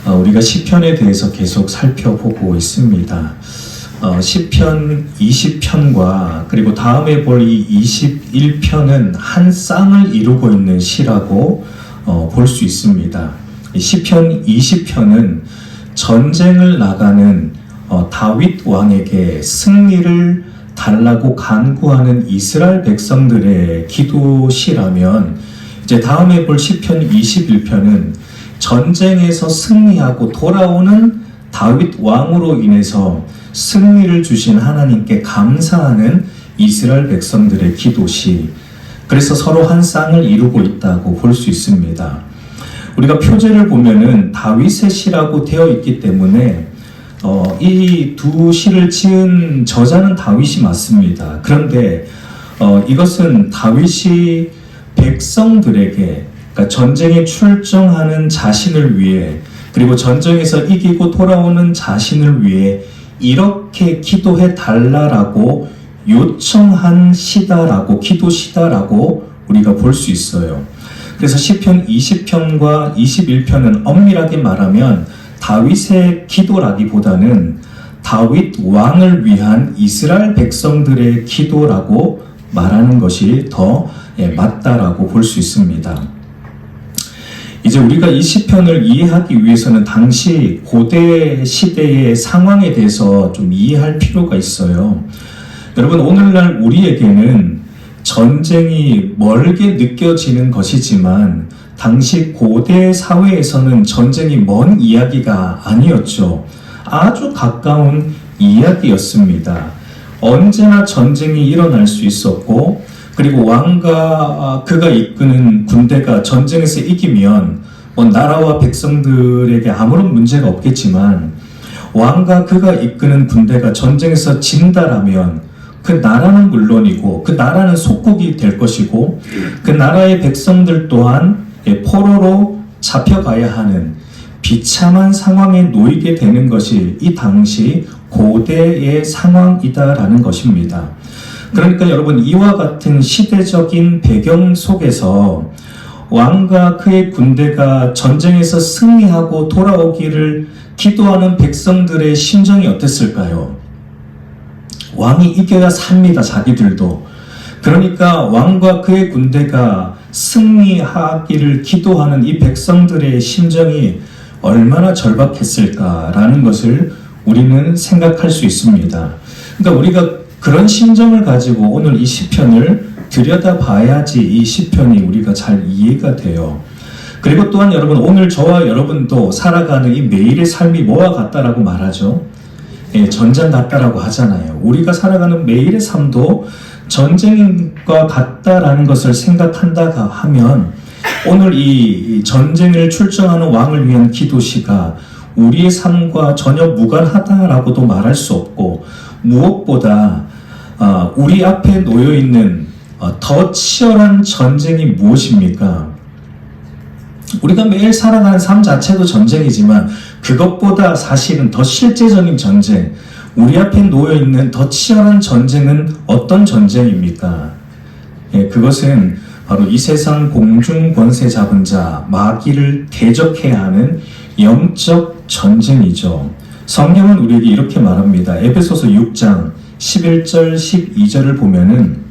우리가 시편에 대해서 계속 살펴보고 있습니다. 시편 20편과 그리고 다음에 볼 이 21편은 한 쌍을 이루고 있는 시라고 볼 수 있습니다. 시편 20편은 전쟁을 나가는 다윗 왕에게 승리를 달라고 간구하는 이스라엘 백성들의 기도시라면, 이제 다음에 볼 시편 21편은 전쟁에서 승리하고 돌아오는 다윗 왕으로 인해서 승리를 주신 하나님께 감사하는 이스라엘 백성들의 기도시, 그래서 서로 한 쌍을 이루고 있다고 볼 수 있습니다. 우리가 표제를 보면은 다윗의 시라고 되어 있기 때문에 이 두 시를 지은 저자는 다윗이 맞습니다. 그런데 이것은 다윗이 백성들에게, 그러니까 전쟁에 출정하는 자신을 위해, 그리고 전쟁에서 이기고 돌아오는 자신을 위해 이렇게 기도해 달라라고 요청한 시다라고, 기도시다라고 우리가 볼 수 있어요. 그래서 시편 20편과 21편은 엄밀하게 말하면 다윗의 기도라기보다는 다윗 왕을 위한 이스라엘 백성들의 기도라고 말하는 것이 더 맞다라고 볼 수 있습니다. 이제 우리가 이 시편을 이해하기 위해서는 당시 고대 시대의 상황에 대해서 좀 이해할 필요가 있어요. 여러분, 오늘날 우리에게는 전쟁이 멀게 느껴지는 것이지만 당시 고대 사회에서는 전쟁이 먼 이야기가 아니었죠. 아주 가까운 이야기였습니다. 언제나 전쟁이 일어날 수 있었고, 그리고 왕과 그가 이끄는 군대가 전쟁에서 이기면 나라와 백성들에게 아무런 문제가 없겠지만, 왕과 그가 이끄는 군대가 전쟁에서 진다라면 그 나라는 물론이고 그 나라는 속국이 될 것이고 그 나라의 백성들 또한 포로로 잡혀가야 하는 비참한 상황에 놓이게 되는 것이 이 당시 고대의 상황이다라는 것입니다. 그러니까 여러분, 이와 같은 시대적인 배경 속에서 왕과 그의 군대가 전쟁에서 승리하고 돌아오기를 기도하는 백성들의 심정이 어땠을까요? 왕이 이겨야 삽니다, 자기들도. 그러니까 왕과 그의 군대가 승리하기를 기도하는 이 백성들의 심정이 얼마나 절박했을까라는 것을 우리는 생각할 수 있습니다. 그러니까 우리가 그런 심정을 가지고 오늘 이 시편을 들여다봐야지 이 시편이 우리가 잘 이해가 돼요. 그리고 또한 여러분, 오늘 저와 여러분도 살아가는 이 매일의 삶이 뭐와 같다라고 말하죠? 전쟁 같다라고 하잖아요. 우리가 살아가는 매일의 삶도 전쟁과 같다라는 것을 생각한다가 하면 오늘 이 전쟁을 출정하는 왕을 위한 기도시가 우리의 삶과 전혀 무관하다라고도 말할 수 없고, 무엇보다 우리 앞에 놓여있는 더 치열한 전쟁이 무엇입니까? 우리가 매일 살아가는 삶 자체도 전쟁이지만 그것보다 사실은 더 실제적인 전쟁, 우리 앞에 놓여있는 더 치열한 전쟁은 어떤 전쟁입니까? 그것은 바로 이 세상 공중 권세 잡은 자 마귀를 대적해야 하는 영적 전쟁이죠. 성경은 우리에게 이렇게 말합니다. 에베소서 6장 11절 12절을 보면은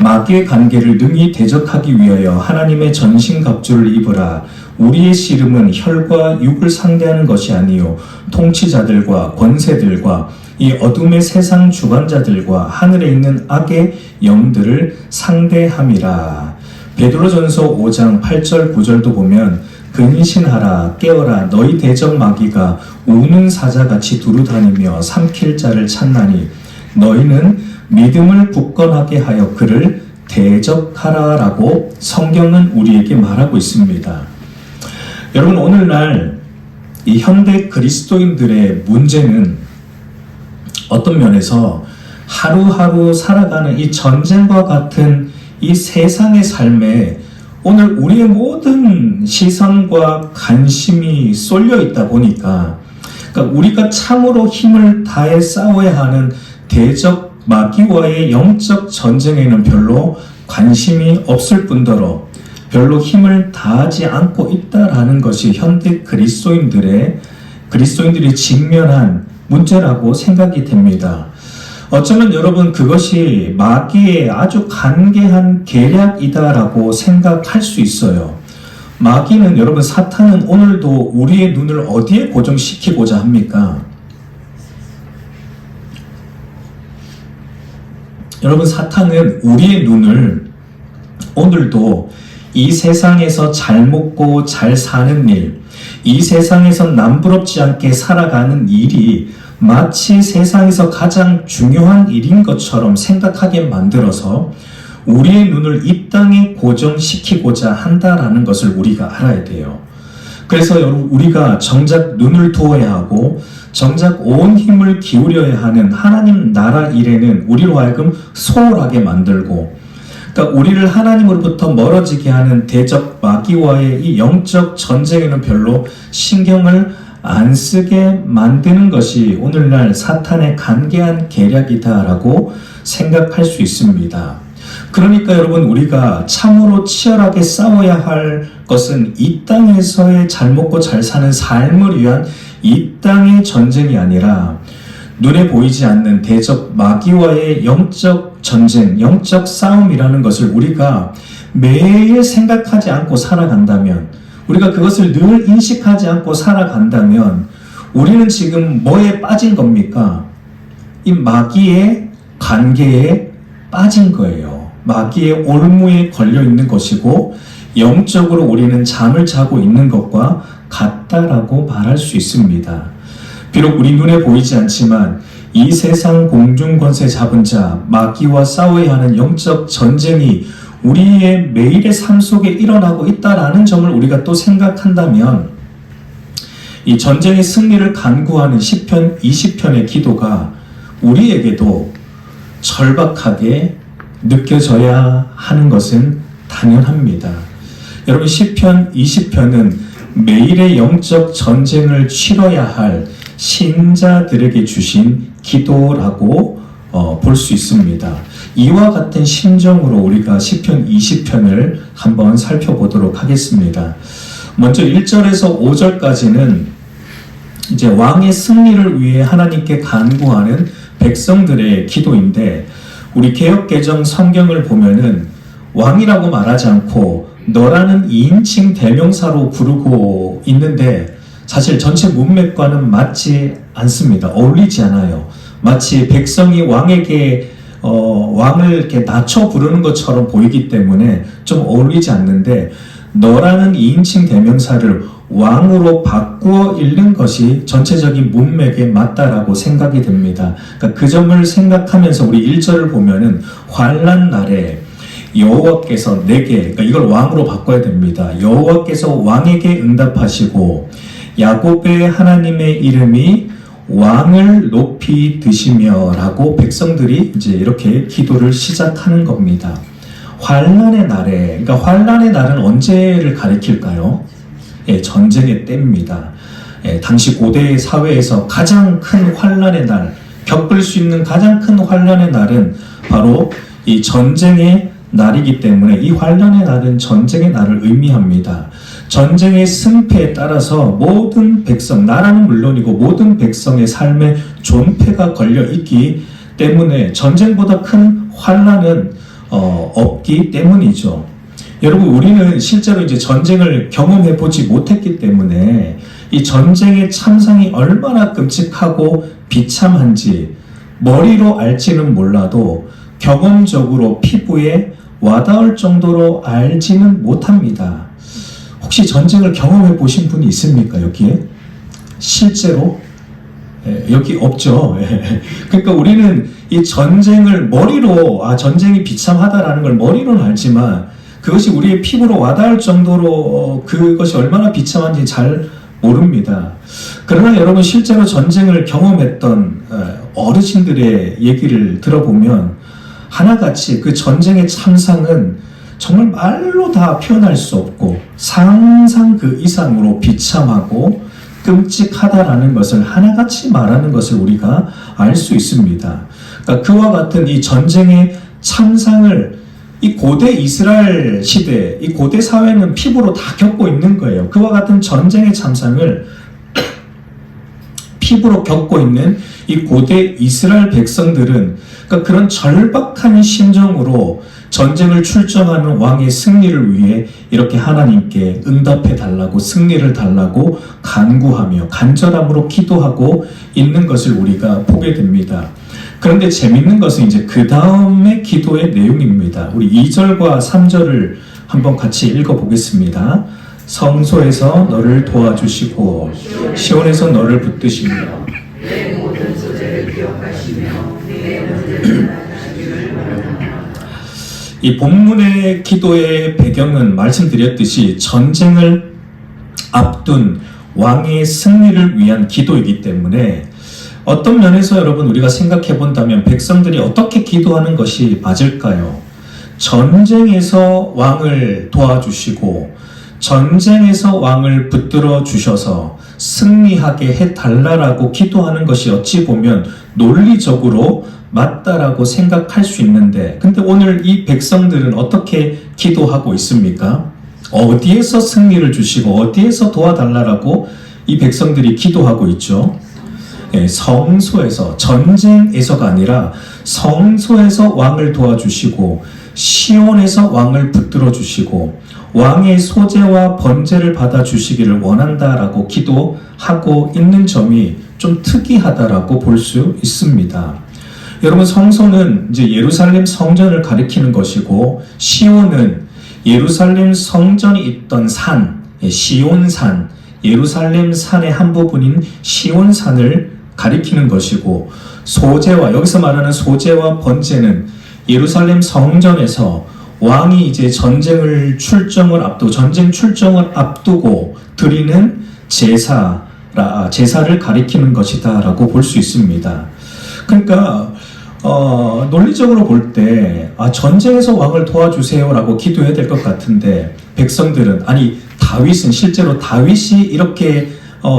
마귀의 관계를 능히 대적하기 위하여 하나님의 전신갑주를 입으라. 우리의 씨름은 혈과 육을 상대하는 것이 아니요 통치자들과 권세들과 이 어둠의 세상 주관자들과 하늘에 있는 악의 영들을 상대함이라. 베드로전서 5장 8절 9절도 보면 근신하라 깨어라 너희 대적 마귀가 우는 사자같이 두루다니며 삼킬 자를 찾나니 너희는 믿음을 굳건하게 하여 그를 대적하라라고 성경은 우리에게 말하고 있습니다. 여러분, 오늘날 이 현대 그리스도인들의 문제는 어떤 면에서 하루하루 살아가는 이 전쟁과 같은 이 세상의 삶에 오늘 우리의 모든 시선과 관심이 쏠려 있다 보니까, 그러니까 우리가 참으로 힘을 다해 싸워야 하는 대적 마귀와의 영적 전쟁에는 별로 관심이 없을 뿐더러 별로 힘을 다하지 않고 있다라는 것이 현대 그리스도인들이 직면한 문제라고 생각이 됩니다. 어쩌면 여러분 그것이 마귀의 아주 간계한 계략이다라고 생각할 수 있어요. 마귀는 여러분 사탄은 오늘도 우리의 눈을 어디에 고정시키고자 합니까? 여러분 사탄은 우리의 눈을 오늘도 이 세상에서 잘 먹고 잘 사는 일, 이 세상에서 남부럽지 않게 살아가는 일이 마치 세상에서 가장 중요한 일인 것처럼 생각하게 만들어서 우리의 눈을 이 땅에 고정시키고자 한다라는 것을 우리가 알아야 돼요. 그래서 여러분 우리가 정작 눈을 두어야 하고 정작 온 힘을 기울여야 하는 하나님 나라 일에는 우리로 하여금 소홀하게 만들고, 그러니까 우리를 하나님으로부터 멀어지게 하는 대적 마귀와의 이 영적 전쟁에는 별로 신경을 안 쓰게 만드는 것이 오늘날 사탄의 간계한 계략이다라고 생각할 수 있습니다. 그러니까 여러분 우리가 참으로 치열하게 싸워야 할 것은 이 땅에서의 잘 먹고 잘 사는 삶을 위한 이 땅의 전쟁이 아니라 눈에 보이지 않는 대적 마귀와의 영적 전쟁, 영적 싸움이라는 것을 우리가 매일 생각하지 않고 살아간다면, 우리가 그것을 늘 인식하지 않고 살아간다면 우리는 지금 뭐에 빠진 겁니까? 이 마귀의 관계에 빠진 거예요. 마귀의 올무에 걸려 있는 것이고 영적으로 우리는 잠을 자고 있는 것과 같다라고 말할 수 있습니다. 비록 우리 눈에 보이지 않지만 이 세상 공중권세 잡은 자 마귀와 싸워야 하는 영적 전쟁이 우리의 매일의 삶 속에 일어나고 있다라는 점을 우리가 또 생각한다면 이 전쟁의 승리를 간구하는 시편 20편의 기도가 우리에게도 절박하게 느껴져야 하는 것은 당연합니다. 여러분 시편 20편은 매일의 영적 전쟁을 치러야 할 신자들에게 주신 기도라고 볼 수 있습니다. 이와 같은 심정으로 우리가 시편 20편을 한번 살펴보도록 하겠습니다. 먼저 1절에서 5절까지는 이제 왕의 승리를 위해 하나님께 간구하는 백성들의 기도인데, 우리 개역개정 성경을 보면은 왕이라고 말하지 않고 너라는 2인칭 대명사로 부르고 있는데 사실 전체 문맥과는 맞지 않습니다. 어울리지 않아요. 마치 백성이 왕에게 왕을 이렇게 낮춰 부르는 것처럼 보이기 때문에 좀 어울리지 않는데, 너라는 2인칭 대명사를 왕으로 바꾸어 읽는 것이 전체적인 문맥에 맞다라고 생각이 됩니다. 그러니까 그 점을 생각하면서 우리 1절을 보면은 환난 날에 여호와께서 내게, 그러니까 이걸 왕으로 바꿔야 됩니다. 여호와께서 왕에게 응답하시고 야곱의 하나님의 이름이 왕을 높이 드시며 라고 백성들이 이제 이렇게 기도를 시작하는 겁니다. 환난의 날에, 그러니까 환난의 날은 언제를 가리킬까요? 예, 전쟁의 때입니다. 예, 당시 고대 사회에서 가장 큰 환난의 날, 겪을 수 있는 가장 큰 환난의 날은 바로 이 전쟁의 날이기 때문에 이 환난의 날은 전쟁의 날을 의미합니다. 전쟁의 승패에 따라서 모든 백성, 나라는 물론이고 모든 백성의 삶에 존폐가 걸려 있기 때문에 전쟁보다 큰 환난은 없기 때문이죠. 여러분 우리는 실제로 이제 전쟁을 경험해 보지 못했기 때문에 이 전쟁의 참상이 얼마나 끔찍하고 비참한지 머리로 알지는 몰라도 경험적으로 피부에 와닿을 정도로 알지는 못합니다. 혹시 전쟁을 경험해 보신 분이 있습니까? 여기에? 실제로? 여기 없죠. 그러니까 우리는 이 전쟁을 머리로, 전쟁이 비참하다라는 걸 머리로는 알지만 그것이 우리의 피부로 와닿을 정도로 그것이 얼마나 비참한지 잘 모릅니다. 그러나 여러분 실제로 전쟁을 경험했던 어르신들의 얘기를 들어보면 하나같이 그 전쟁의 참상은 정말 말로 다 표현할 수 없고 상상 그 이상으로 비참하고 끔찍하다라는 것을 하나같이 말하는 것을 우리가 알 수 있습니다. 그러니까 그와 같은 이 전쟁의 참상을 이 고대 이스라엘 시대, 이 고대 사회는 피부로 다 겪고 있는 거예요. 그와 같은 전쟁의 참상을 피부로 겪고 있는 이 고대 이스라엘 백성들은 그러니까 그런 절박한 심정으로 전쟁을 출정하는 왕의 승리를 위해 이렇게 하나님께 응답해 달라고, 승리를 달라고 간구하며 간절함으로 기도하고 있는 것을 우리가 보게 됩니다. 그런데 재밌는 것은 이제 그 다음의 기도의 내용입니다. 우리 2절과 3절을 한번 같이 읽어보겠습니다. 성소에서 너를 도와주시고 시온에서 너를 붙드시며 내 모든 소재를 기억하시며 내 문제를 나타내기를 원하노라. 이 본문의 기도의 배경은 말씀드렸듯이 전쟁을 앞둔 왕의 승리를 위한 기도이기 때문에 어떤 면에서 여러분 우리가 생각해 본다면 백성들이 어떻게 기도하는 것이 맞을까요? 전쟁에서 왕을 도와주시고 전쟁에서 왕을 붙들어 주셔서 승리하게 해달라고 기도하는 것이 어찌 보면 논리적으로 맞다라고 생각할 수 있는데, 근데 오늘 이 백성들은 어떻게 기도하고 있습니까? 어디에서 승리를 주시고 어디에서 도와달라고 이 백성들이 기도하고 있죠? 성소에서, 전쟁에서가 아니라 성소에서 왕을 도와주시고 시온에서 왕을 붙들어 주시고 왕의 소재와 번제를 받아 주시기를 원한다라고 기도하고 있는 점이 좀 특이하다라고 볼 수 있습니다. 여러분, 성소는 이제 예루살렘 성전을 가리키는 것이고 시온은 예루살렘 성전이 있던 산, 시온산, 예루살렘 산의 한 부분인 시온산을 가리키는 것이고, 소제와, 여기서 말하는 소제와 번제는 예루살렘 성전에서 왕이 이제 전쟁 출정을 앞두고 드리는 제사를 가리키는 것이다 라고 볼 수 있습니다. 그러니까 논리적으로 볼 때 전쟁에서 왕을 도와주세요 라고 기도해야 될 것 같은데, 백성들은, 아니 다윗은, 실제로 다윗이 이렇게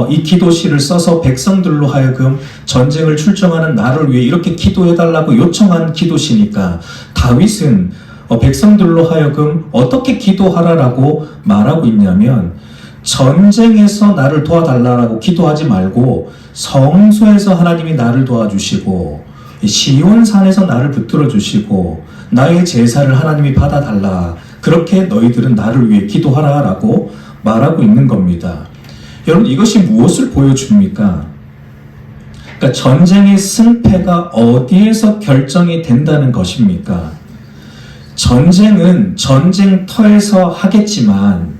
이 기도시를 써서 백성들로 하여금 전쟁을 출정하는 나를 위해 이렇게 기도해달라고 요청한 기도시니까 다윗은 백성들로 하여금 어떻게 기도하라라고 말하고 있냐면, 전쟁에서 나를 도와달라고 기도하지 말고 성소에서 하나님이 나를 도와주시고 시온산에서 나를 붙들어 주시고 나의 제사를 하나님이 받아달라, 그렇게 너희들은 나를 위해 기도하라라고 말하고 있는 겁니다. 여러분, 이것이 무엇을 보여줍니까? 그러니까 전쟁의 승패가 어디에서 결정이 된다는 것입니까? 전쟁은 전쟁터에서 하겠지만,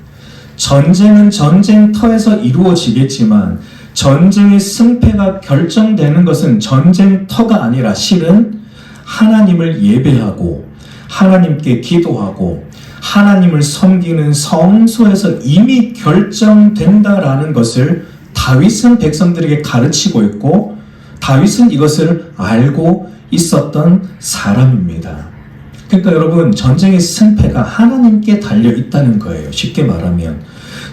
전쟁은 전쟁터에서 이루어지겠지만, 전쟁의 승패가 결정되는 것은 전쟁터가 아니라 실은 하나님을 예배하고 하나님께 기도하고 하나님을 섬기는 성소에서 이미 결정된다라는 것을 다윗은 백성들에게 가르치고 있고, 다윗은 이것을 알고 있었던 사람입니다. 그러니까 여러분, 전쟁의 승패가 하나님께 달려 있다는 거예요. 쉽게 말하면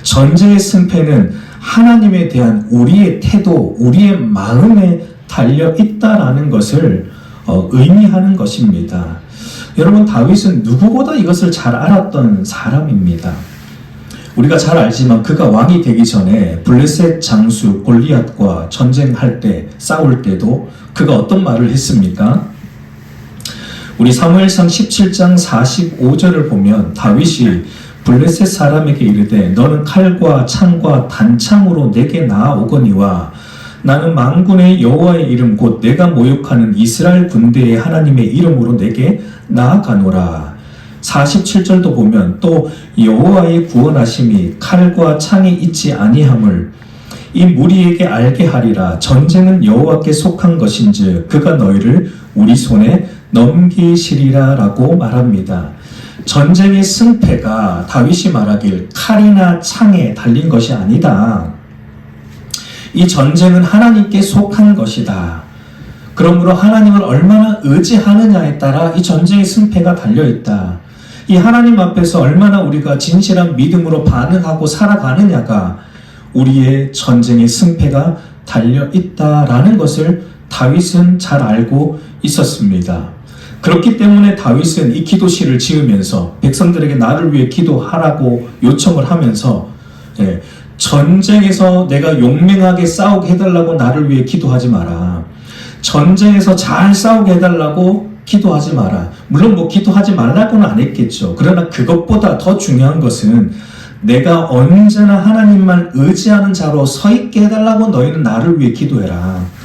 전쟁의 승패는 하나님에 대한 우리의 태도, 우리의 마음에 달려 있다라는 것을 의미하는 것입니다. 여러분, 다윗은 누구보다 이것을 잘 알았던 사람입니다. 우리가 잘 알지만 그가 왕이 되기 전에 블레셋 장수 골리앗과 전쟁할 때, 싸울 때도 그가 어떤 말을 했습니까? 우리 사무엘상 17장 45절을 보면 다윗이 블레셋 사람에게 이르되 너는 칼과 창과 단창으로 내게 나아오거니와 나는 만군의 여호와의 이름 곧 내가 모욕하는 이스라엘 군대의 하나님의 이름으로 내게 나아가노라. 47절도 보면 또 여호와의 구원하심이 칼과 창이 있지 아니함을 이 무리에게 알게 하리라. 전쟁은 여호와께 속한 것인즉 그가 너희를 우리 손에 넘기시리라 라고 말합니다. 전쟁의 승패가 다윗이 말하길 칼이나 창에 달린 것이 아니다. 이 전쟁은 하나님께 속한 것이다. 그러므로 하나님을 얼마나 의지하느냐에 따라 이 전쟁의 승패가 달려있다. 이 하나님 앞에서 얼마나 우리가 진실한 믿음으로 반응하고 살아가느냐가 우리의 전쟁의 승패가 달려있다라는 것을 다윗은 잘 알고 있었습니다. 그렇기 때문에 다윗은 이 기도시를 지으면서 백성들에게 나를 위해 기도하라고 요청을 하면서 전쟁에서 내가 용맹하게 싸우게 해달라고 나를 위해 기도하지 마라. 전쟁에서 잘 싸우게 해달라고 기도하지 마라. 물론 뭐 기도하지 말라고는 안 했겠죠. 그러나 그것보다 더 중요한 것은 내가 언제나 하나님만 의지하는 자로 서 있게 해달라고 너희는 나를 위해 기도해라.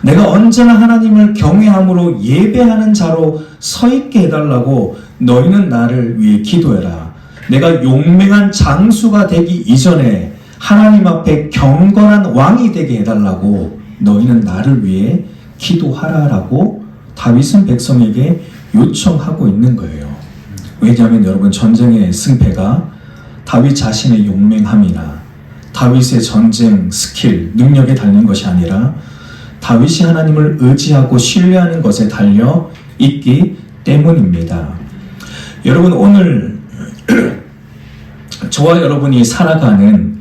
내가 언제나 하나님을 경외함으로 예배하는 자로 서 있게 해달라고 너희는 나를 위해 기도해라. 내가 용맹한 장수가 되기 이전에 하나님 앞에 경건한 왕이 되게 해달라고 너희는 나를 위해 기도하라라고 다윗은 백성에게 요청하고 있는 거예요. 왜냐하면 여러분, 전쟁의 승패가 다윗 자신의 용맹함이나 다윗의 전쟁 스킬, 능력에 달린 것이 아니라 다윗이 하나님을 의지하고 신뢰하는 것에 달려 있기 때문입니다. 여러분, 오늘 저와 여러분이 살아가는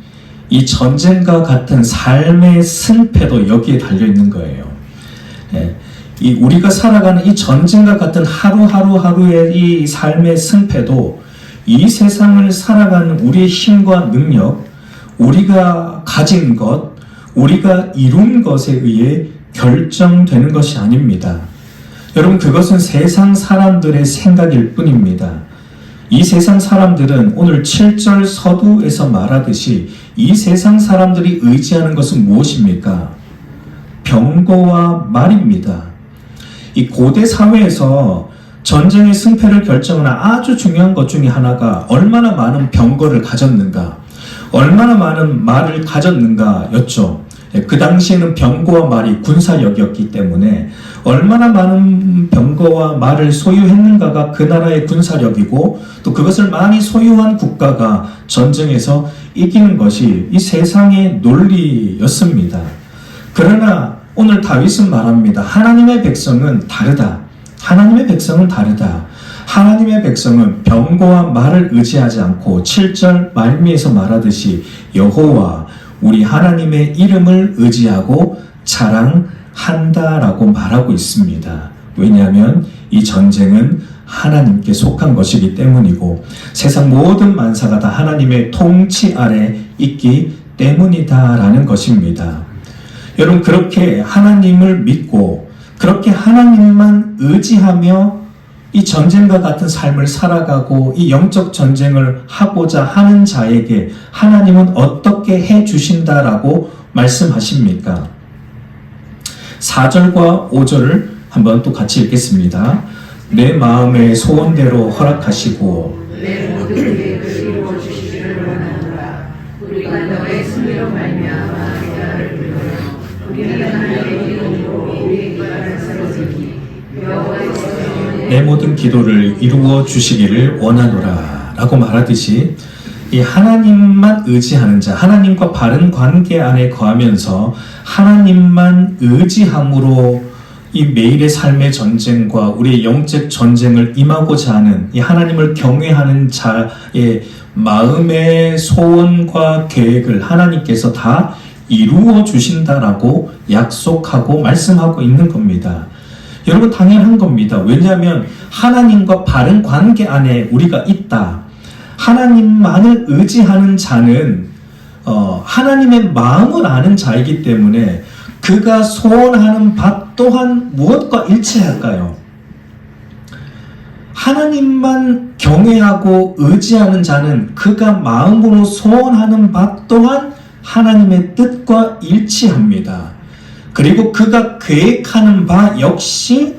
이 전쟁과 같은 삶의 승패도 여기에 달려 있는 거예요. 이 우리가 살아가는 이 전쟁과 같은 하루하루의 이 삶의 승패도 이 세상을 살아가는 우리의 힘과 능력, 우리가 가진 것, 우리가 이룬 것에 의해 결정되는 것이 아닙니다. 여러분, 그것은 세상 사람들의 생각일 뿐입니다. 이 세상 사람들은 오늘 7절 서두에서 말하듯이 이 세상 사람들이 의지하는 것은 무엇입니까? 병거와 말입니다. 이 고대 사회에서 전쟁의 승패를 결정하는 아주 중요한 것 중에 하나가 얼마나 많은 병거를 가졌는가, 얼마나 많은 말을 가졌는가 였죠. 그 당시에는 병거와 말이 군사력이었기 때문에 얼마나 많은 병거와 말을 소유했는가가 그 나라의 군사력이고, 또 그것을 많이 소유한 국가가 전쟁에서 이기는 것이 이 세상의 논리였습니다. 그러나 오늘 다윗은 말합니다. 하나님의 백성은 다르다. 하나님의 백성은 다르다. 하나님의 백성은 병거와 말을 의지하지 않고 7절 말미에서 말하듯이 여호와 우리 하나님의 이름을 의지하고 자랑한다라고 말하고 있습니다. 왜냐하면 이 전쟁은 하나님께 속한 것이기 때문이고 세상 모든 만사가 다 하나님의 통치 아래 있기 때문이다라는 것입니다. 여러분, 그렇게 하나님을 믿고 그렇게 하나님만 의지하며 이 전쟁과 같은 삶을 살아가고 이 영적 전쟁을 하고자 하는 자에게 하나님은 어떻게 해 주신다라고 말씀하십니까? 4절과 5절을 한번 또 같이 읽겠습니다. 내 마음의 소원대로 허락하시고 내 모든 계획을 이루어 주시기를 원하노라. 우리가 너의 승리로 말미암아 나를 불러요. 우리가 나의 이름으로 우리의 기반을 세우리니 여호와께서 내 모든 기도를 이루어 주시기를 원하노라 라고 말하듯이 이 하나님만 의지하는 자, 하나님과 바른 관계 안에 거하면서 하나님만 의지함으로 이 매일의 삶의 전쟁과 우리의 영적 전쟁을 임하고자 하는 이 하나님을 경외하는 자의 마음의 소원과 계획을 하나님께서 다 이루어 주신다라고 약속하고 말씀하고 있는 겁니다. 여러분, 당연한 겁니다. 왜냐하면 하나님과 바른 관계 안에 우리가 있다. 하나님만을 의지하는 자는 하나님의 마음을 아는 자이기 때문에 그가 소원하는 바 또한 무엇과 일치할까요? 하나님만 경외하고 의지하는 자는 그가 마음으로 소원하는 바 또한 하나님의 뜻과 일치합니다. 그리고 그가 계획하는 바 역시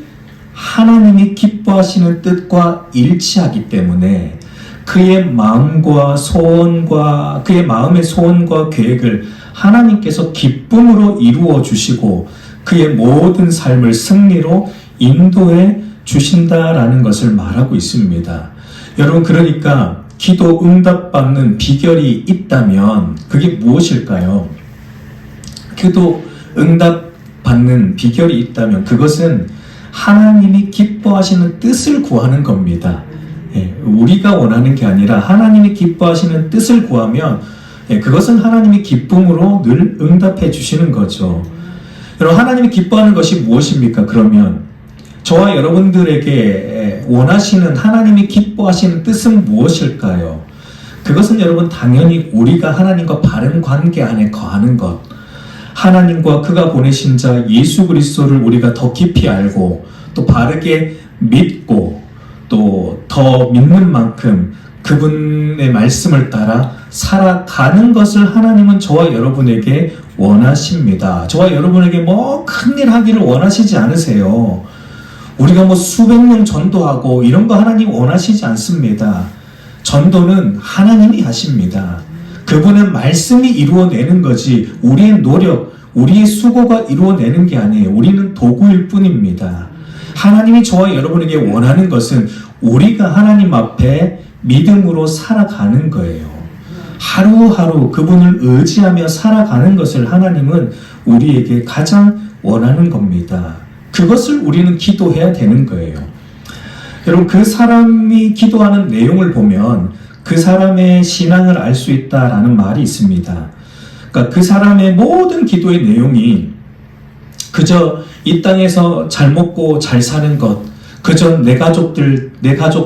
하나님이 기뻐하시는 뜻과 일치하기 때문에 그의 마음과 소원과 그의 마음의 소원과 계획을 하나님께서 기쁨으로 이루어 주시고 그의 모든 삶을 승리로 인도해 주신다라는 것을 말하고 있습니다. 여러분, 그러니까 기도 응답받는 비결이 있다면 그게 무엇일까요? 기도 응답받는 비결이 있다면 그것은 하나님이 기뻐하시는 뜻을 구하는 겁니다. 우리가 원하는 게 아니라 하나님이 기뻐하시는 뜻을 구하면 그것은 하나님이 기쁨으로 늘 응답해 주시는 거죠. 여러분, 하나님이 기뻐하는 것이 무엇입니까? 그러면 저와 여러분들에게 원하시는 하나님이 기뻐하시는 뜻은 무엇일까요? 그것은 여러분 당연히 우리가 하나님과 바른 관계 안에 거하는 것, 하나님과 그가 보내신 자 예수 그리스도를 우리가 더 깊이 알고 또 바르게 믿고 또 더 믿는 만큼 그분의 말씀을 따라 살아가는 것을 하나님은 저와 여러분에게 원하십니다. 저와 여러분에게 뭐 큰일 하기를 원하시지 않으세요. 우리가 뭐 수백 명 전도하고 이런 거 하나님 원하시지 않습니다. 전도는 하나님이 하십니다. 그분의 말씀이 이루어내는 거지 우리의 노력, 우리의 수고가 이루어내는 게 아니에요. 우리는 도구일 뿐입니다. 하나님이 저와 여러분에게 원하는 것은 우리가 하나님 앞에 믿음으로 살아가는 거예요. 하루하루 그분을 의지하며 살아가는 것을 하나님은 우리에게 가장 원하는 겁니다. 그것을 우리는 기도해야 되는 거예요. 여러분, 그 사람이 기도하는 내용을 보면 그 사람의 신앙을 알 수 있다라는 말이 있습니다. 그러니까 그 사람의 모든 기도의 내용이 그저 이 땅에서 잘 먹고 잘 사는 것, 그저 내 가족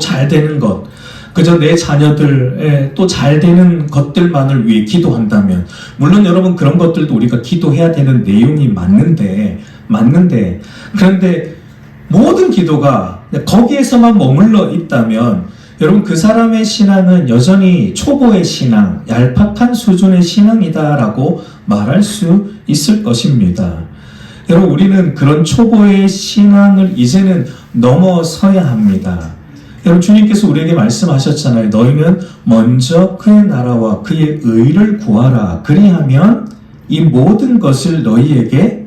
잘 되는 것, 그저 내 자녀들 또 잘 되는 것들만을 위해 기도한다면, 물론 여러분 그런 것들도 우리가 기도해야 되는 내용이 맞는데 그런데 모든 기도가 거기에서만 머물러 있다면 여러분 그 사람의 신앙은 여전히 초보의 신앙, 얄팍한 수준의 신앙이다라고 말할 수 있을 것입니다. 여러분 우리는 그런 초보의 신앙을 이제는 넘어서야 합니다. 여러분 주님께서 우리에게 말씀하셨잖아요. 너희는 먼저 그의 나라와 그의 의를 구하라. 그리하면 이 모든 것을 너희에게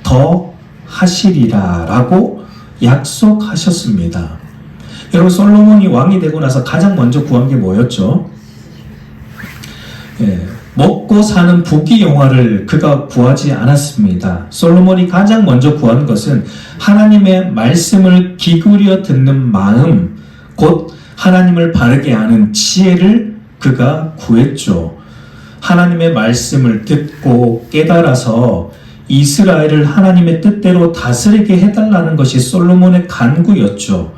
더 하시리라 라고 약속하셨습니다. 여러분 솔로몬이 왕이 되고 나서 가장 먼저 구한 게 뭐였죠? 먹고 사는 부귀영화를 그가 구하지 않았습니다. 솔로몬이 가장 먼저 구한 것은 하나님의 말씀을 기울여 듣는 마음, 곧 하나님을 바르게 아는 지혜를 그가 구했죠. 하나님의 말씀을 듣고 깨달아서 이스라엘을 하나님의 뜻대로 다스리게 해달라는 것이 솔로몬의 간구였죠.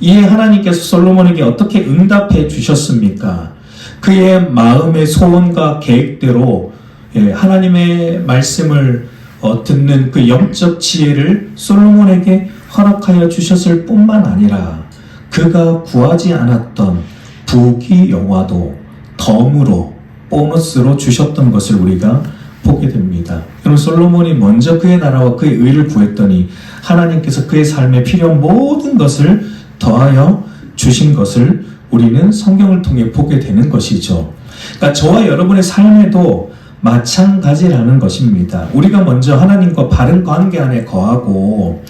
이에 하나님께서 솔로몬에게 어떻게 응답해 주셨습니까? 그의 마음의 소원과 계획대로 하나님의 말씀을 듣는 그 영적 지혜를 솔로몬에게 허락하여 주셨을 뿐만 아니라 그가 구하지 않았던 부귀영화도 덤으로 보너스로 주셨던 것을 우리가 보게 됩니다. 여러분 솔로몬이 먼저 그의 나라와 그의 의를 구했더니 하나님께서 그의 삶에 필요한 모든 것을 더하여 주신 것을 우리는 성경을 통해 보게 되는 것이죠. 그러니까 저와 여러분의 삶에도 마찬가지라는 것입니다. 우리가 먼저 하나님과 바른 관계 안에 거하고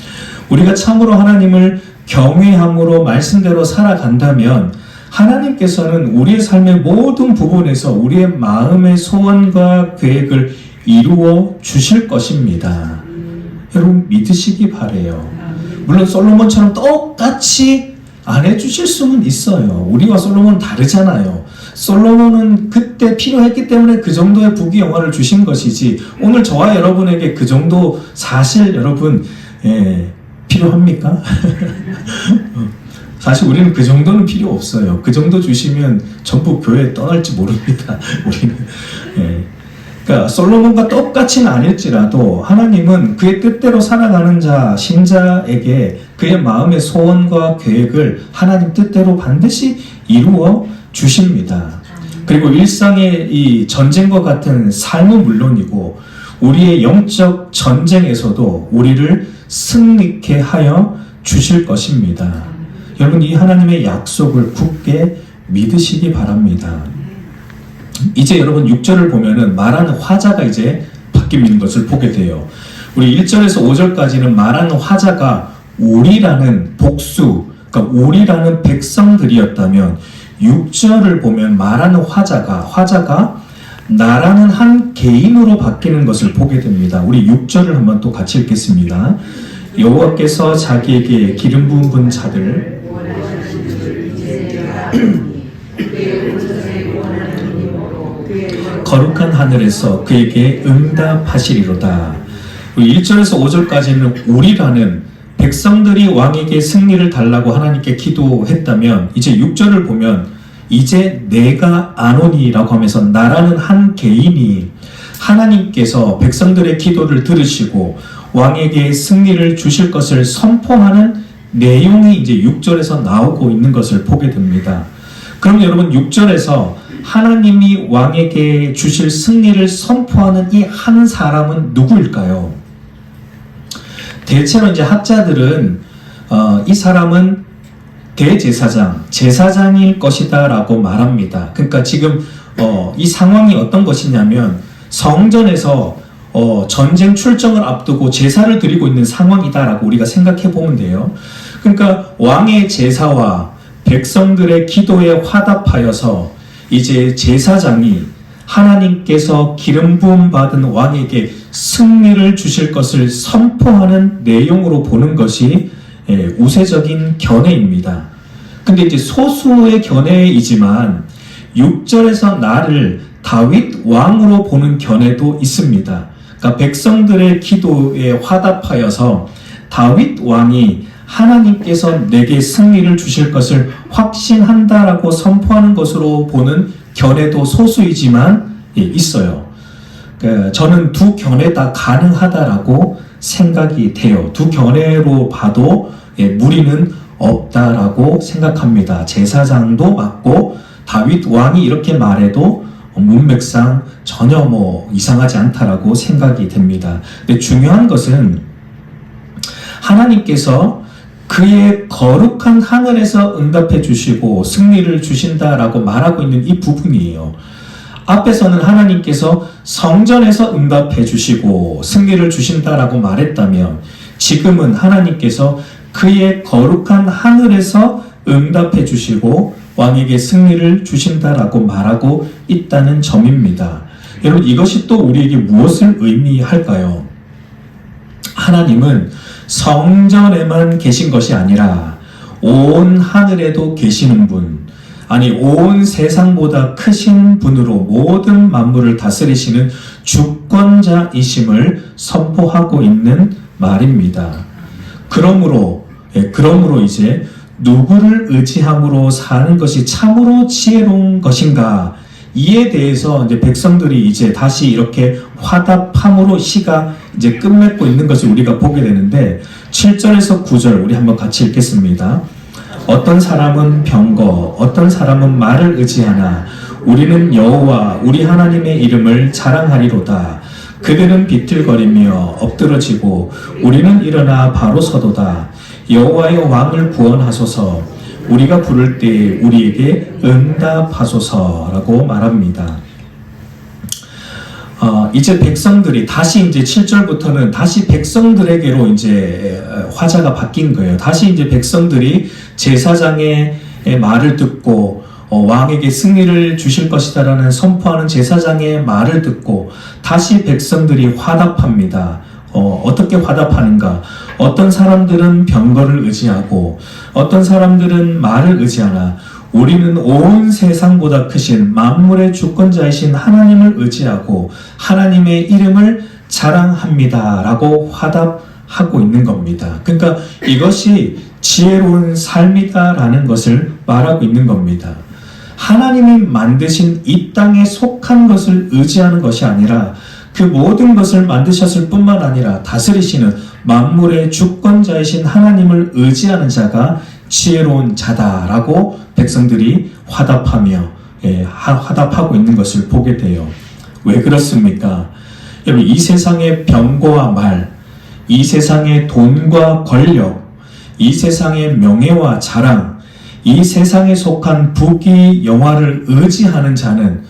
우리가 참으로 하나님을 경외함으로 말씀대로 살아간다면 하나님께서는 우리의 삶의 모든 부분에서 우리의 마음의 소원과 계획을 이루어 주실 것입니다. 여러분 믿으시기 바라요. 물론 솔로몬처럼 똑같이 안 해주실 수는 있어요. 우리와 솔로몬은 다르잖아요. 솔로몬은 그때 필요했기 때문에 그 정도의 부귀영화를 주신 것이지 오늘 저와 여러분에게 그 정도 사실 여러분 필요합니까? 사실 우리는 그 정도는 필요 없어요. 그 정도 주시면 전부 교회 떠날지 모릅니다. 우리는 그러니까 솔로몬과 똑같이는 아닐지라도 하나님은 그의 뜻대로 살아가는 자, 신자에게 그의 마음의 소원과 계획을 하나님 뜻대로 반드시 이루어 주십니다. 그리고 일상의 이 전쟁과 같은 삶은 물론이고 우리의 영적 전쟁에서도 우리를 승리케 하여 주실 것입니다. 여러분 이 하나님의 약속을 굳게 믿으시기 바랍니다. 이제 여러분 6절을 보면은 말하는 화자가 이제 바뀌는 것을 보게 돼요. 우리 1절에서 5절까지는 말하는 화자가 우리라는 복수, 그러니까 우리라는 백성들이었다면 6절을 보면 말하는 화자가 나라는 한 개인으로 바뀌는 것을 보게 됩니다. 우리 6절을 한번 또 같이 읽겠습니다. 여호와께서 자기에게 기름 부은 자들 거룩한 하늘에서 그에게 응답하시리로다. 1절에서 5절까지는 우리라는 백성들이 왕에게 승리를 달라고 하나님께 기도했다면 이제 6절을 보면 이제 내가 아노니라고 하면서 나라는 한 개인이 하나님께서 백성들의 기도를 들으시고 왕에게 승리를 주실 것을 선포하는 내용이 이제 6절에서 나오고 있는 것을 보게 됩니다. 그럼 여러분 6절에서 하나님이 왕에게 주실 승리를 선포하는 이 한 사람은 누구일까요? 대체로 이제 학자들은 이 사람은 대제사장, 제사장일 것이다 라고 말합니다. 그러니까 지금 이 상황이 어떤 것이냐면 성전에서 전쟁 출정을 앞두고 제사를 드리고 있는 상황이다 라고 우리가 생각해 보면 돼요. 그러니까 왕의 제사와 백성들의 기도에 화답하여서 이제 제사장이 하나님께서 기름 부음 받은 왕에게 승리를 주실 것을 선포하는 내용으로 보는 것이 우세적인 견해입니다. 근데 이제 소수의 견해이지만 6절에서 나를 다윗 왕으로 보는 견해도 있습니다. 그러니까 백성들의 기도에 화답하여서 다윗 왕이 하나님께서 내게 승리를 주실 것을 확신한다라고 선포하는 것으로 보는 견해도 소수이지만 있어요. 저는 두 견해 다 가능하다라고 생각이 돼요. 두 견해로 봐도 무리는 없다라고 생각합니다. 제사장도 맞고 다윗 왕이 이렇게 말해도 문맥상 전혀 이상하지 않다라고 생각이 됩니다. 근데 중요한 것은 하나님께서 그의 거룩한 하늘에서 응답해 주시고 승리를 주신다라고 말하고 있는 이 부분이에요. 앞에서는 하나님께서 성전에서 응답해 주시고 승리를 주신다라고 말했다면 지금은 하나님께서 그의 거룩한 하늘에서 응답해 주시고 왕에게 승리를 주신다라고 말하고 있다는 점입니다. 여러분 이것이 또 우리에게 무엇을 의미할까요? 하나님은 성전에만 계신 것이 아니라 온 하늘에도 계시는 분, 아니 온 세상보다 크신 분으로 모든 만물을 다스리시는 주권자이심을 선포하고 있는 말입니다. 그러므로 이제 누구를 의지함으로 사는 것이 참으로 지혜로운 것인가, 이에 대해서 이제 백성들이 이제 다시 이렇게 화답함으로 시가 이제 끝맺고 있는 것을 우리가 보게 되는데 7절에서 9절 우리 한번 같이 읽겠습니다. 어떤 사람은 병거, 어떤 사람은 말을 의지하나 우리는 여호와 우리 하나님의 이름을 자랑하리로다. 그들은 비틀거리며 엎드러지고 우리는 일어나 바로 서도다. 여호와의 왕을 구원하소서. 우리가 부를 때 우리에게 응답하소서라고 말합니다. 이제 백성들이 다시 이제 7절부터는 다시 백성들에게로 이제 화자가 바뀐 거예요. 다시 이제 백성들이 제사장의 말을 듣고 왕에게 승리를 주실 것이다라는 선포하는 제사장의 말을 듣고 다시 백성들이 화답합니다. 어떻게 화답하는가? 어떤 사람들은 병거를 의지하고 어떤 사람들은 말을 의지하나 우리는 온 세상보다 크신 만물의 주권자이신 하나님을 의지하고 하나님의 이름을 자랑합니다 라고 화답하고 있는 겁니다. 그러니까 이것이 지혜로운 삶이다라는 것을 말하고 있는 겁니다. 하나님이 만드신 이 땅에 속한 것을 의지하는 것이 아니라 그 모든 것을 만드셨을 뿐만 아니라 다스리시는 만물의 주권자이신 하나님을 의지하는 자가 지혜로운 자다라고 백성들이 화답하고 있는 것을 보게 돼요. 왜 그렇습니까? 여러분 이 세상의 병거와 말, 이 세상의 돈과 권력, 이 세상의 명예와 자랑, 이 세상에 속한 부귀 영화를 의지하는 자는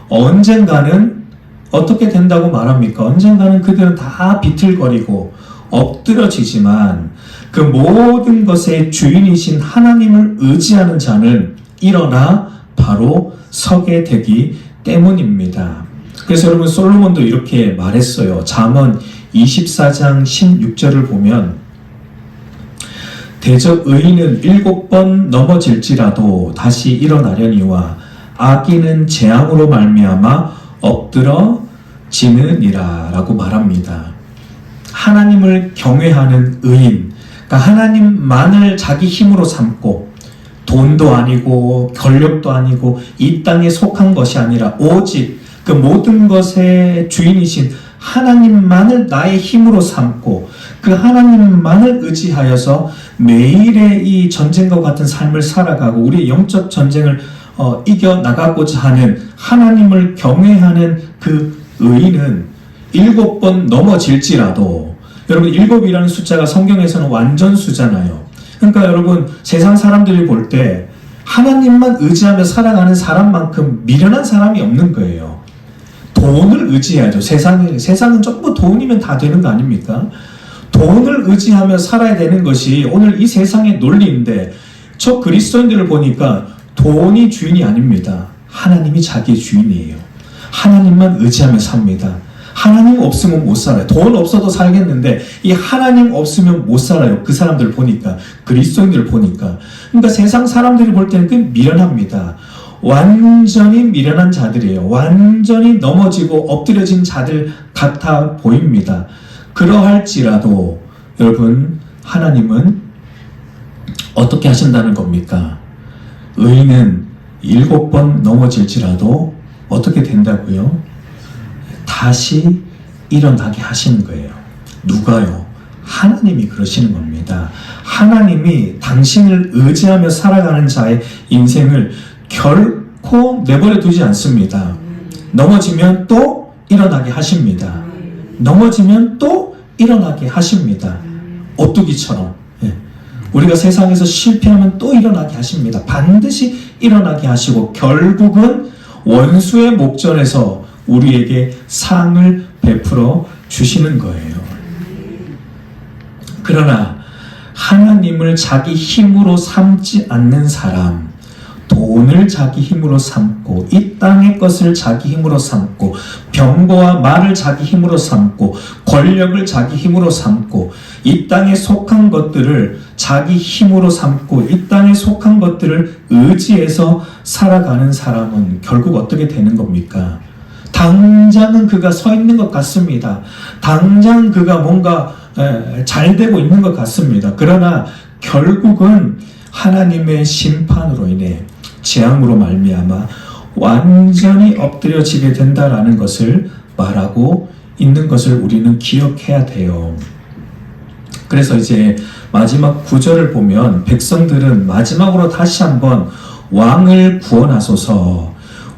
언젠가는 어떻게 된다고 말합니까? 언젠가는 그들은 다 비틀거리고 엎드러지지만 그 모든 것의 주인이신 하나님을 의지하는 자는 일어나 바로 서게 되기 때문입니다. 그래서 여러분 솔로몬도 이렇게 말했어요. 잠언 24장 16절을 보면 대적 의인은 7번 넘어질지라도 다시 일어나려니와 악인은 재앙으로 말미암아 엎드러지느니라 라고 말합니다. 하나님을 경외하는 의인, 그러니까 하나님만을 자기 힘으로 삼고 돈도 아니고 권력도 아니고 이 땅에 속한 것이 아니라 오직 그 모든 것의 주인이신 하나님만을 나의 힘으로 삼고 그 하나님만을 의지하여서 매일의 이 전쟁과 같은 삶을 살아가고 우리의 영적 전쟁을 이겨나가고자 하는 하나님을 경외하는 그 의인은 7번 넘어질지라도, 여러분 7이라는 숫자가 성경에서는 완전수잖아요. 그러니까 여러분 세상 사람들이 볼 때 하나님만 의지하며 살아가는 사람만큼 미련한 사람이 없는 거예요. 돈을 의지해야죠. 세상은 전부 돈이면 다 되는 거 아닙니까? 돈을 의지하며 살아야 되는 것이 오늘 이 세상의 논리인데, 저 그리스도인들을 보니까 돈이 주인이 아닙니다. 하나님이 자기의 주인이에요. 하나님만 의지하며 삽니다. 하나님 없으면 못 살아요. 돈 없어도 살겠는데 이 하나님 없으면 못 살아요. 그 사람들 보니까, 그리스도인들 보니까. 그러니까 세상 사람들이 볼 때는 그 미련합니다. 완전히 미련한 자들이에요. 완전히 넘어지고 엎드려진 자들 같아 보입니다. 그러할지라도 여러분, 하나님은 어떻게 하신다는 겁니까? 의인은 7번 넘어질지라도 어떻게 된다고요? 다시 일어나게 하시는 거예요. 누가요? 하나님이 그러시는 겁니다. 하나님이 당신을 의지하며 살아가는 자의 인생을 결코 내버려 두지 않습니다. 넘어지면 또 일어나게 하십니다. 넘어지면 또 일어나게 하십니다. 오뚜기처럼. 우리가 세상에서 실패하면 또 일어나게 하십니다. 반드시 일어나게 하시고 결국은 원수의 목전에서 우리에게 상을 베풀어 주시는 거예요. 그러나 하나님을 자기 힘으로 삼지 않는 사람, 돈을 자기 힘으로 삼고 이 땅의 것을 자기 힘으로 삼고 병거와 말을 자기 힘으로 삼고 권력을 자기 힘으로 삼고 이 땅에 속한 것들을 자기 힘으로 삼고 이 땅에 속한 것들을 의지해서 살아가는 사람은 결국 어떻게 되는 겁니까? 당장은 그가 서 있는 것 같습니다. 당장 그가 뭔가 잘 되고 있는 것 같습니다. 그러나 결국은 하나님의 심판으로 인해 재앙으로 말미암아 완전히 엎드려지게 된다라는 것을 말하고 있는 것을 우리는 기억해야 돼요. 그래서 이제 마지막 9절을 보면 백성들은 마지막으로 다시 한번 왕을 구원하소서,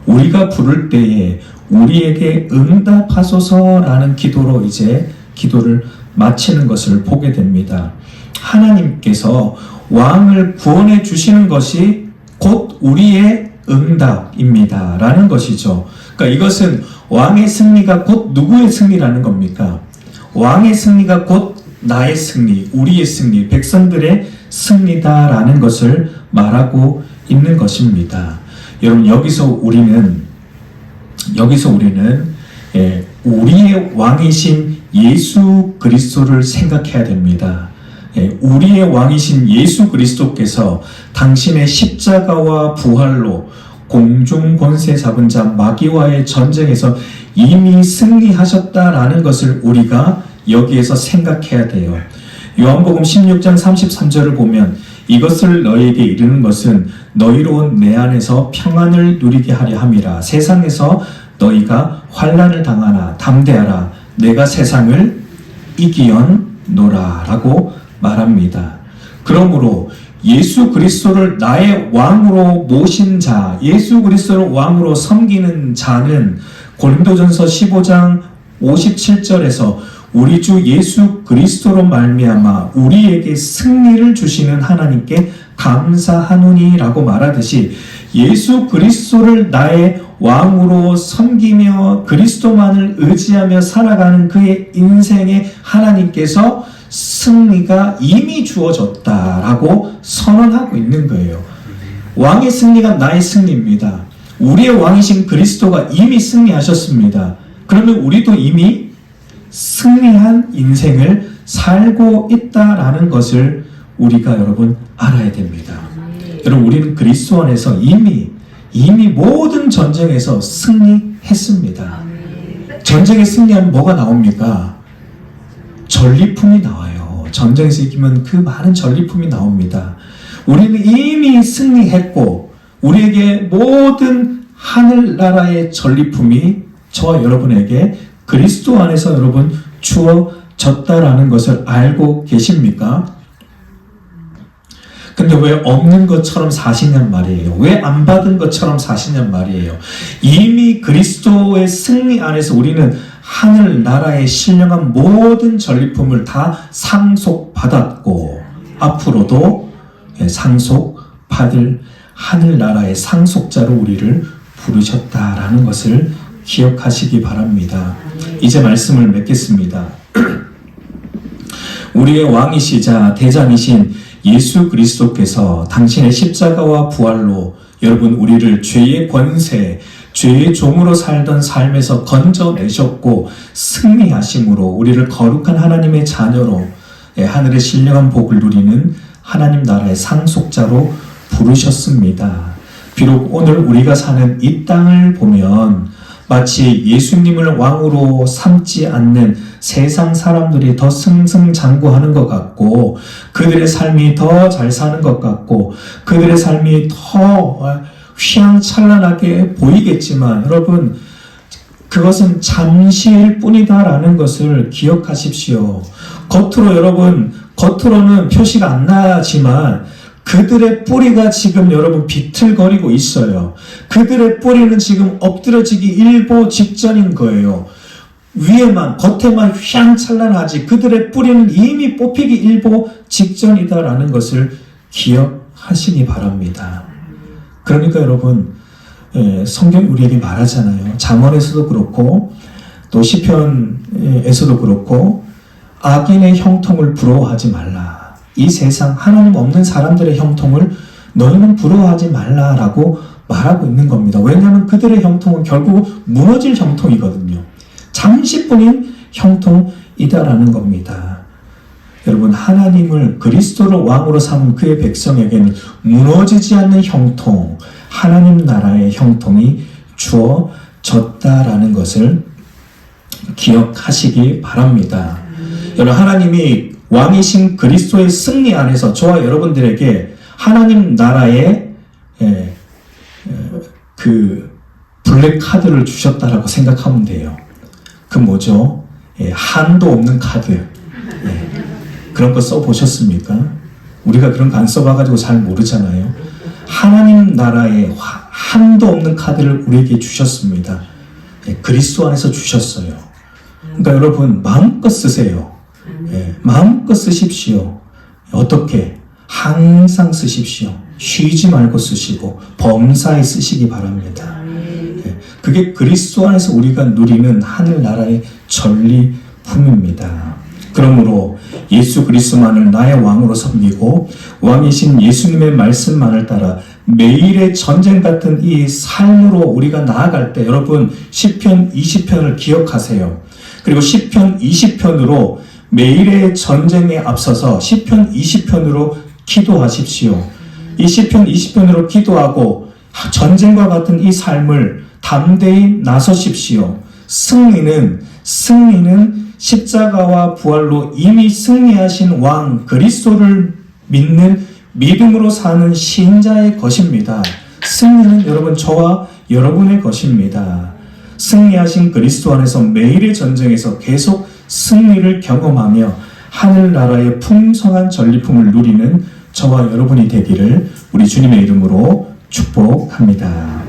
우리가 부를 때에 우리에게 응답하소서라는 기도로 이제 기도를 마치는 것을 보게 됩니다. 하나님께서 왕을 구원해 주시는 것이 곧 우리의 응답입니다 라는 것이죠. 그러니까 이것은 왕의 승리가 곧 누구의 승리라는 겁니까? 왕의 승리가 곧 나의 승리, 우리의 승리, 백성들의 승리다라는 것을 말하고 있는 것입니다. 여러분, 여기서 우리는 우리의 왕이신 예수 그리스도를 생각해야 됩니다. 우리의 왕이신 예수 그리스도께서 당신의 십자가와 부활로 공중 권세 잡은 자 마귀와의 전쟁에서 이미 승리하셨다라는 것을 우리가 여기에서 생각해야 돼요. 요한복음 16장 33절을 보면 이것을 너희에게 이르는 것은 너희로 온 내 안에서 평안을 누리게 하려 함이라. 세상에서 너희가 환난을 당하나 담대하라. 내가 세상을 이기었노라 라고 말합니다. 그러므로 예수 그리스도를 나의 왕으로 모신 자, 예수 그리스도를 왕으로 섬기는 자는 고린도전서 15장 57절에서 우리 주 예수 그리스도로 말미암아 우리에게 승리를 주시는 하나님께 감사하노니라고 말하듯이 예수 그리스도를 나의 왕으로 섬기며 그리스도만을 의지하며 살아가는 그의 인생에 하나님께서 승리가 이미 주어졌다라고 선언하고 있는 거예요. 왕의 승리가 나의 승리입니다. 우리의 왕이신 그리스도가 이미 승리하셨습니다. 그러면 우리도 이미 승리한 인생을 살고 있다라는 것을 우리가 여러분 알아야 됩니다. 여러분, 우리는 그리스도 안에서 이미 모든 전쟁에서 승리했습니다. 전쟁에 승리하면 뭐가 나옵니까? 전리품이 나와요. 전쟁에서 이기면 그 많은 전리품이 나옵니다. 우리는 이미 승리했고 우리에게 모든 하늘나라의 전리품이 저와 여러분에게 그리스도 안에서 여러분 주어졌다라는 것을 알고 계십니까? 근데 왜 없는 것처럼 사시냔 말이에요. 왜 안 받은 것처럼 사시냔 말이에요. 이미 그리스도의 승리 안에서 우리는 하늘나라의 신령한 모든 전리품을 다 상속받았고 앞으로도 상속받을 하늘나라의 상속자로 우리를 부르셨다라는 것을 기억하시기 바랍니다. 이제 말씀을 맺겠습니다. 우리의 왕이시자 대장이신 예수 그리스도께서 당신의 십자가와 부활로 여러분 우리를 죄의 권세, 죄의 종으로 살던 삶에서 건져내셨고 승리하심으로 우리를 거룩한 하나님의 자녀로 하늘의 신령한 복을 누리는 하나님 나라의 상속자로 부르셨습니다. 비록 오늘 우리가 사는 이 땅을 보면 마치 예수님을 왕으로 삼지 않는 세상 사람들이 더 승승장구하는 것 같고 그들의 삶이 더 잘 사는 것 같고 그들의 삶이 더 휘황찬란하게 보이겠지만 여러분 그것은 잠시일 뿐이다라는 것을 기억하십시오. 겉으로는 표시가 안 나지만 그들의 뿌리가 지금 여러분 비틀거리고 있어요. 그들의 뿌리는 지금 엎드러지기 일보 직전인 거예요. 겉에만 휘황찬란하지 그들의 뿌리는 이미 뽑히기 일보 직전이다라는 것을 기억하시기 바랍니다. 그러니까 여러분 성경이 우리에게 말하잖아요. 잠언에서도 그렇고 또 시편에서도 그렇고 악인의 형통을 부러워하지 말라. 이 세상 하나님 없는 사람들의 형통을 너희는 부러워하지 말라라고 말하고 있는 겁니다. 왜냐하면 그들의 형통은 결국 무너질 형통이거든요. 잠시뿐인 형통이다라는 겁니다. 여러분 하나님을 그리스도를 왕으로 삼은 그의 백성에게는 무너지지 않는 형통, 하나님 나라의 형통이 주어졌다라는 것을 기억하시기 바랍니다. 여러분 하나님이 왕이신 그리스도의 승리 안에서 저와 여러분들에게 하나님 나라의 그 블랙카드를 주셨다라고 생각하면 돼요. 그 뭐죠? 한도 없는 카드. 그런 거 써보셨습니까? 우리가 그런 거 안 써봐가지고 잘 모르잖아요. 하나님 나라의 한도 없는 카드를 우리에게 주셨습니다. 그리스도 안에서 주셨어요. 그러니까 여러분 마음껏 쓰세요. 마음껏 쓰십시오. 어떻게? 항상 쓰십시오. 쉬지 말고 쓰시고 범사에 쓰시기 바랍니다. 그게 그리스도 안에서 우리가 누리는 하늘나라의 전리품입니다. 그러므로 예수 그리스도만을 나의 왕으로 섬기고 왕이신 예수님의 말씀만을 따라 매일의 전쟁 같은 이 삶으로 우리가 나아갈 때 여러분 시편 20편을 기억하세요. 그리고 시편 20편으로 매일의 전쟁에 앞서서 시편 20편으로 기도하십시오. 이 시편 20편으로 기도하고 전쟁과 같은 이 삶을 담대히 나서십시오. 승리는 십자가와 부활로 이미 승리하신 왕 그리스도를 믿는 믿음으로 사는 신자의 것입니다. 승리는 여러분 저와 여러분의 것입니다. 승리하신 그리스도 안에서 매일의 전쟁에서 계속 승리를 경험하며 하늘나라의 풍성한 전리품을 누리는 저와 여러분이 되기를 우리 주님의 이름으로 축복합니다.